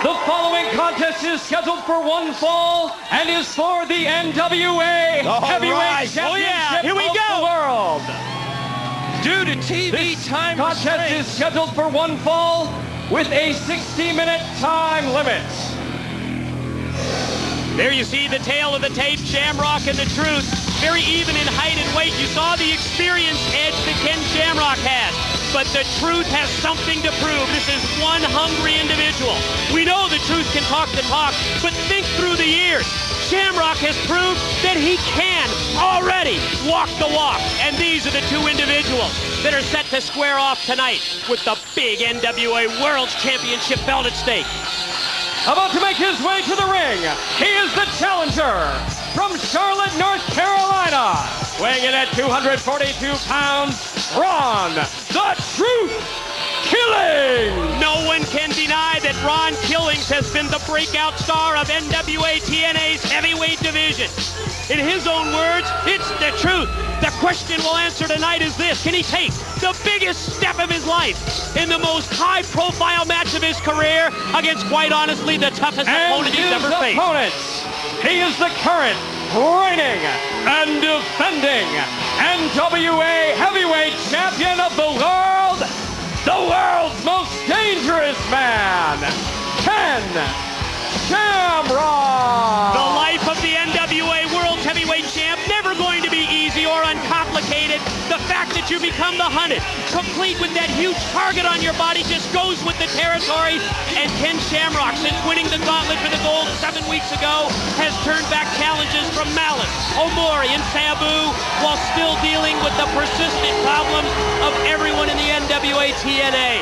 The following contest is scheduled for one fall and is for the NWA Heavyweight Championship Here we of go. the world. Due to TV time Contest restraints. is scheduled for one fall with a 60-minute time limit. There you see the tail of the tape, Shamrock and the Truth. Very even in height and weight. You saw the experience edge that Ken Shamrock has. But the Truth has something to prove. This is one hungry individual. We know the Truth can talk the talk, but think through the years. Shamrock has proved that he can already walk the walk. And these are the two individuals that are set to square off tonight with the big NWA World Championship belt at stake. About to make his way to the ring, he is the challenger from Charlotte, North Carolina, weighing in at 242 pounds, Ron, the Truth Killings. No one can deny that Ron Killings has been the breakout star of NWA TNA's heavyweight division. In his own words, it's the truth. The question we'll answer tonight is this: can he take the biggest step of his life in the most high-profile match of his career against, quite honestly, the toughest opponent he's ever faced? He is the current, reigning, and defending NWA Heavyweight Champion of the world's most dangerous man, Ken Shamrock. The life of the NWA World Heavyweight Champ, never going to be easy or uncomplicated. The fact that you become the hunted, complete with that huge target on your body, just goes with the territory. And Ken Shamrock, since winning the gauntlet for the gold 7 weeks ago, has turned back challenges from Malice, Omori, and Sabu, while still dealing with the persistent problems of everyone in the NWA TNA.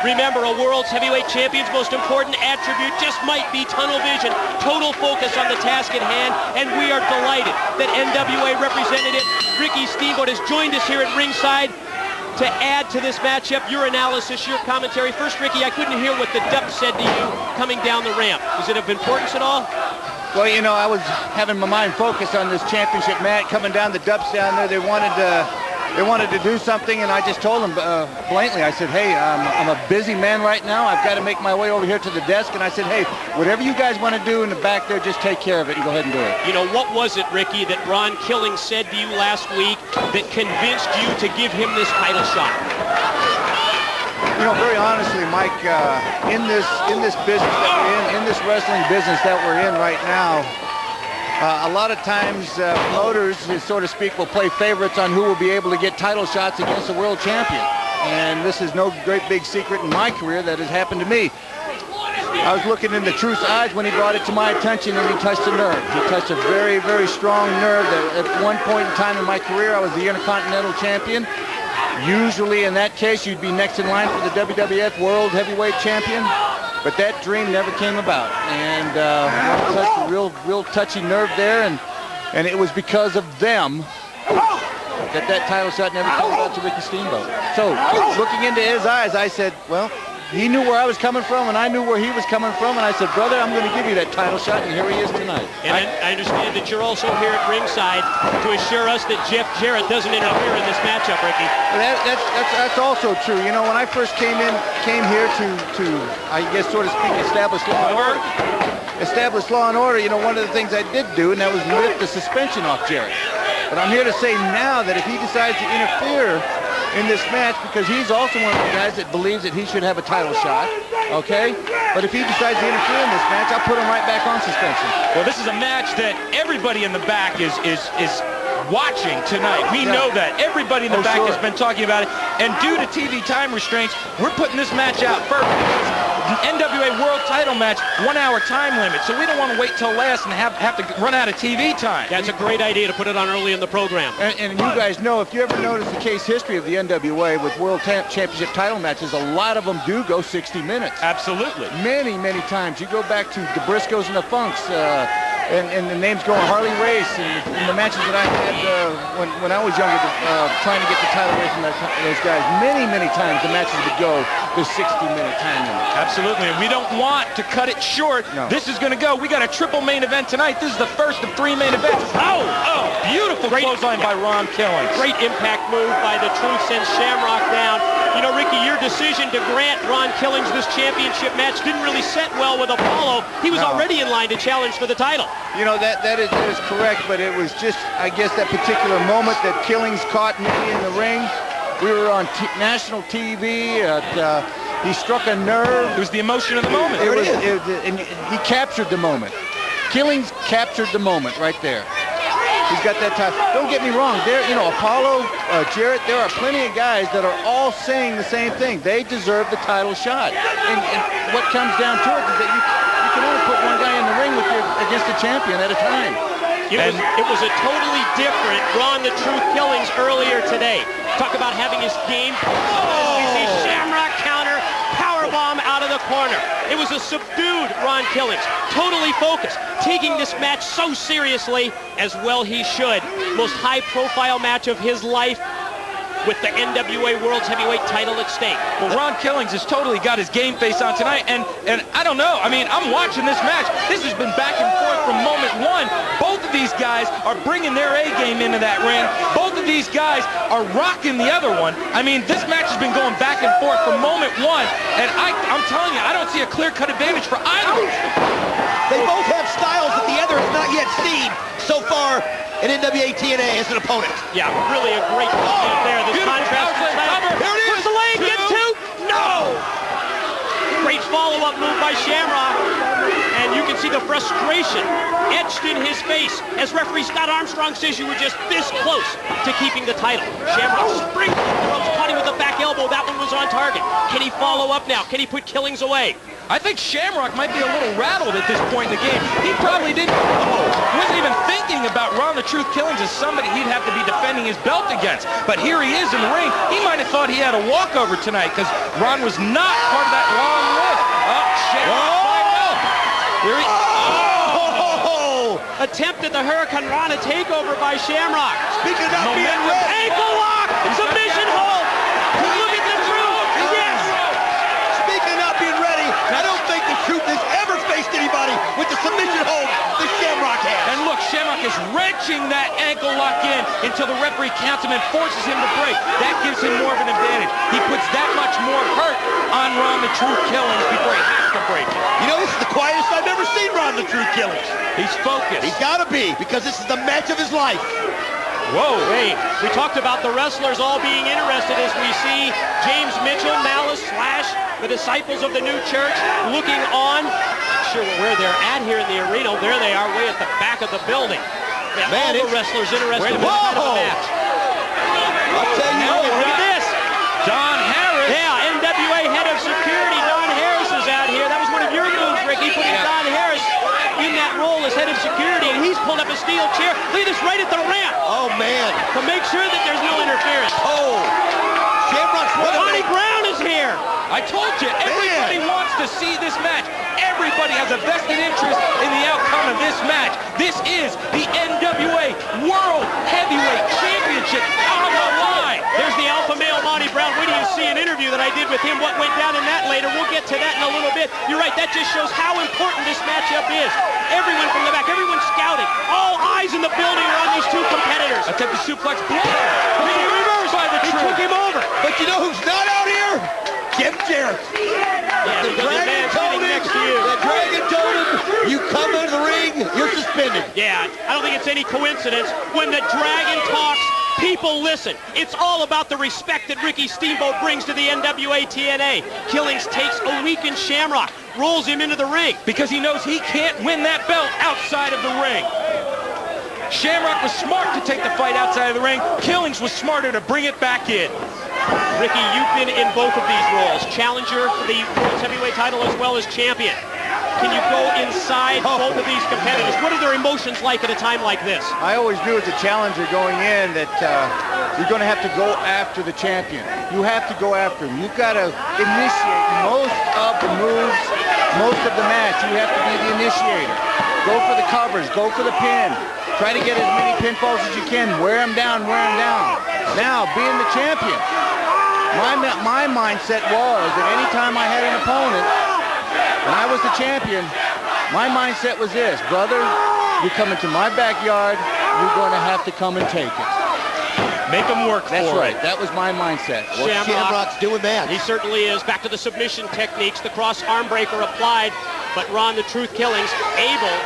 Remember, a world's heavyweight champion's most important attribute just might be tunnel vision, total focus on the task at hand, and we are delighted that NWA representative Ricky Steamboat has joined us here at ringside to add to this matchup. Your analysis, your commentary. First, Ricky, I couldn't hear what the dub said to you coming down the ramp. Is it of importance at all? Well, you know, I was having my mind focused on this championship match. Coming down, the dubs down there, they wanted to do something, and I just told them blatantly, I said, hey, I'm a busy man right now. I've got to make my way over here to the desk. And I said, hey, whatever you guys want to do in the back there, just take care of it and go ahead and do it. You know, what was it, Ricky, that Ron Killings said to you last week that convinced you to give him this title shot? You know, very honestly, Mike, in this business that we're in this wrestling business that we're in right now, a lot of times promoters, so to speak, will play favorites on who will be able to get title shots against the world champion. And this is no great big secret in my career that has happened to me. I was looking in the Truth's eyes when he brought it to my attention, and he touched a nerve. He touched a very, very strong nerve that at one point in time in my career, I was the Intercontinental Champion. Usually in that case, you'd be next in line for the WWF World Heavyweight Champion. But that dream never came about, and touched a real touchy nerve there, and it was because of them that title shot never came about to Ricky Steamboat. So, looking into his eyes, I said, well, he knew where I was coming from, and I knew where he was coming from, and I said, brother, I'm going to give you that title shot, and here he is tonight. And I understand that you're also here at ringside to assure us that Jeff Jarrett doesn't interfere in this matchup, Ricky. That's also true. You know, when I first came here to I guess, so to speak, establish law and order. Establish law and order. You know, one of the things I did do, and that was lift the suspension off Jarrett. But I'm here to say now that if he decides to interfere in this match, because he's also one of the guys that believes that he should have a title shot, okay? But if he decides to interfere in this match, I'll put him right back on suspension. Well, this is a match that everybody in the back is watching tonight. We know that. Everybody in the back has been talking about it. And due to TV time restraints, we're putting this match out first. The NWA World Title match, 1 hour time limit. So we don't want to wait till last and have to run out of TV time. That's a great idea to put it on early in the program. And you guys know, if you ever notice the case history of the NWA with World Championship title matches, a lot of them do go 60 minutes. Absolutely. Many, many times. You go back to the Briscoes and the Funks, and the names go on Harley Race, and the matches that I had when I was younger, trying to get the title away from those guys. Many, many times the matches would go the 60-minute time limit. Absolutely, and we don't want to cut it short. No. This is going to go. We got a triple main event tonight. This is the first of 3 main events. Oh, beautiful clothesline by Ron Killings. Great impact move by the Truth, sends Shamrock down. You know, Ricky, your decision to grant Ron Killings this championship match didn't really set well with Apollo. He was already in line to challenge for the title. You know, that is correct, but it was just, I guess, that particular moment that Killings caught me in the ring. We were on national TV. He struck a nerve. It was the emotion of the moment. And he captured the moment. Killings captured the moment right there. He's got that time. Don't get me wrong. There, you know, Apollo, Jarrett, there are plenty of guys that are all saying the same thing. They deserve the title shot. And what comes down to it is that you can only put one guy in the ring against the champion at a time. It was a totally different Ron the Truth Killings earlier today. Talk about having his game. We see Shamrock counter, powerbomb out of the corner. It was a subdued Ron Killings, totally focused, taking this match so seriously, as well he should. Most high-profile match of his life, with the NWA World's Heavyweight title at stake. Well, Ron Killings has totally got his game face on tonight, and I don't know. I mean, I'm watching this match. This has been back and forth from moment one. Both of these guys are bringing their A game into that ring. Both of these guys are rocking the other one. I mean, this match has been going back and forth from moment one, and I'm telling you, I don't see a clear-cut advantage for either. They both have styles that the other has not yet seen so far in NWA TNA as an opponent. Yeah, really a great moment there. This contrast. Here it is. The leg gets two. No! Great follow-up move by Shamrock. And you can see the frustration etched in his face as referee Scott Armstrong says you were just this close to keeping the title. Shamrock springs the ropes, caught him with a back elbow. That one was on target. Can he follow up now? Can he put Killings away? I think Shamrock might be a little rattled at this point in the game. He probably wasn't even thinking about Ron the Truth Killings as somebody he'd have to be defending his belt against. But here he is in the ring. He might have thought he had a walkover tonight because Ron was not part of that long list. Shamrock fired out. Here he Attempted the Hurricane Rana takeover by Shamrock. Speaking of being ready. Ankle lock! Submission hold! Look at the Truth! Yes! Speaking of being ready, I don't think the Truth has ever faced anybody with the submission hold that Shamrock has. And look, Shamrock is wrenching that ankle lock in until the referee counts him and forces him to break. That gives him more of an advantage. He puts that much more hurt on Ron the Truth Killings before he has to break it. You know, this is the quietest I've ever seen Ron the Truth Killings. He's focused. He's got to be, because this is the match of his life. Whoa, hey, we talked about the wrestlers all being interested as we see James Mitchell, Malice, Slash, the disciples of the new church looking on. Not sure where they're at here in the arena. There they are, way at the back of the building. Yeah, all the wrestlers interested in this kind of a match. I'll tell you what. Look at this. Don Harris. Yeah, NWA head of security, Don Harris is out here. That was one of your moves, Ricky, putting Don Harris in that role as head of security, and he's pulled up a steel chair. Look at this, right at the ramp. Oh, man. To make sure that there's no interference. Oh. Shamrock's Bonnie Brown is here. I told you, everybody wants to see this match. Everybody has a vested interest in the outcome of this match. This is the NWA World Heavyweight Championship on the line. There's the alpha male, Bonnie Brown. Wait till you see an interview that I did with him. What went down in that later. We'll get to that in a little bit. You're right. That just shows how important this matchup is. Everyone from the back, everyone scouting. All eyes in the building are on these two competitors. Attempt to suplex blocked. Reversed by the Truth. He took him over. But you know who's not out here? Jim Jarrett. Yeah, The Dragon told him, next to you. The Dragon told him, you come into the ring, you're suspended. Yeah, I don't think it's any coincidence. When the Dragon talks, people listen. It's all about the respect that Ricky Steamboat brings to the NWA TNA. Killings takes a weakened Shamrock, rolls him into the ring. Because he knows he can't win that belt outside of the ring. Shamrock was smart to take the fight outside of the ring. Killings was smarter to bring it back in. Ricky, you've been in both of these roles. Challenger for the World's Heavyweight title as well as champion. Can you go inside both of these competitors? What are their emotions like at a time like this? I always knew as a challenger going in that you're going to have to go after the champion. You have to go after him. You've got to initiate most of the moves, most of the match. You have to be the initiator. Go for the covers. Go for the pin. Try to get as many pinfalls as you can. Wear them down, wear them down. Now, being the champion, my mindset was that anytime I had an opponent, when I was the champion, my mindset was this: brother, you come into my backyard, you're going to have to come and take it. Make them work That's for right. it. That was my mindset. Well, Shamrock. Shamrock's doing that. He certainly is. Back to the submission techniques. The cross arm breaker applied, but Ron the Truth Killings able.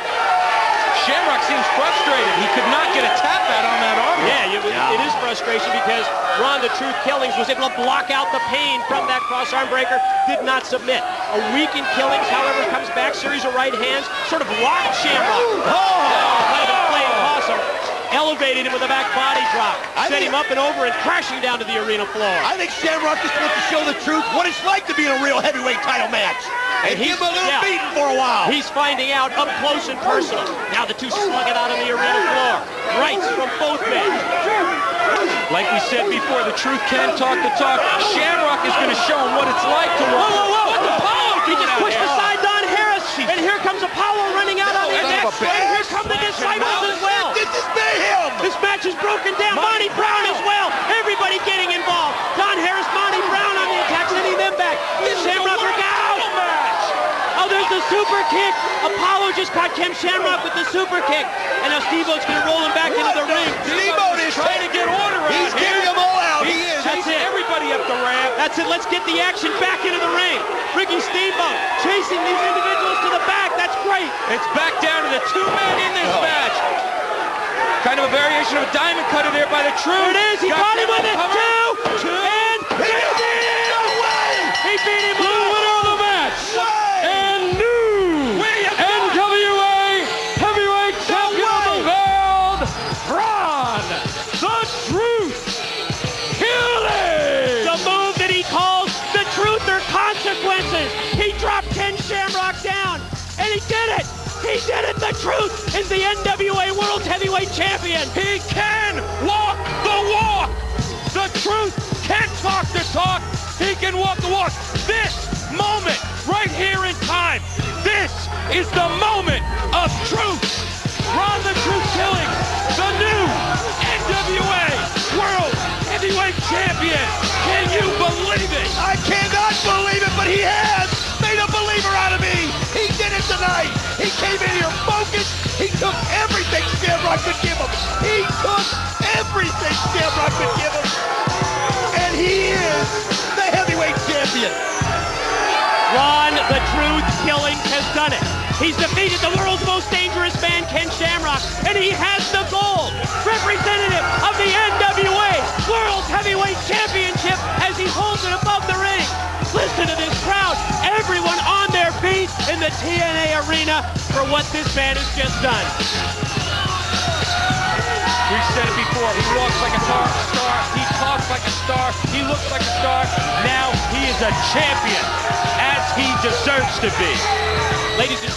Shamrock seems frustrated. He could not get a tap out on that arm. Yeah, it is frustration because Ron the Truth Killings was able to block out the pain from that cross arm breaker, did not submit. A weakened Killings, however, comes back, series of right hands, sort of locked Shamrock. Might have been playing possum. Elevated him with a back body drop. Set him up and over and crashing down to the arena floor. I think Shamrock just wants to show the truth, what it's like to be in a real heavyweight title match. And give him a little beating for a while. He's finding out up close and personal. Now the two slug it out on the arena floor. Rights from both men. Like we said before, the truth can talk the talk. Shamrock is going to show him what it's like to walk. Whoa. What's Apollo He doing just out pushed there? aside Don Harris. And here comes Apollo running out on the son next. of a bitch. And here come the disciples as well. This is mayhem. This match is broken down. Monty Brown as well. Everybody getting involved. Don Harris, Monty Brown on the attack, sending them back. Shamrock work out. Oh, there's the super kick. Apollo just caught Ken Shamrock with the super kick. And now Steve-O's going to roll him back into the ring. Steve-O is trying to get order out He's here. giving them all out. He is. That's it. Everybody up the ramp. That's it. Let's get the action back into the ring. Ricky Steamboat chasing these individuals to the back. That's great. It's back down to the two men in this match. Kind of a variation of a diamond cutter there by the Truth. There it is. He caught him with it. Two. And He beat him away. he beat him. The winner of the match and new NWA Heavyweight Champion of the world, Ron the Truth Killings. The move that he calls the truth or consequences. He dropped Ken Shamrock down, and he did it. He did it. The Truth is the NWA World Heavyweight Champion. He can walk the walk. The Truth can talk the talk. He can walk the walk. This moment right here in time, this is the moment of truth. Ron the Truth Killings, the new NWA World Heavyweight Champion. Can you believe it? I cannot believe it, but he has made a believer out of me. He did it tonight. He came in here focused. He took everything Shamrock could give him. He took everything Shamrock could give him. And he is the heavyweight champion. Ron the Truth Killings has done it. He's defeated the world's most dangerous man, Ken Shamrock, and he has the gold. Representative of the NWA World Heavyweight Championship as he holds it above the ring. Listen to this crowd. Everyone on their feet in the TNA arena for what this man has just done. We've said it before. He walks like a star. He talks like a star. He looks like a star. Now he is a champion, as he deserves to be. Ladies and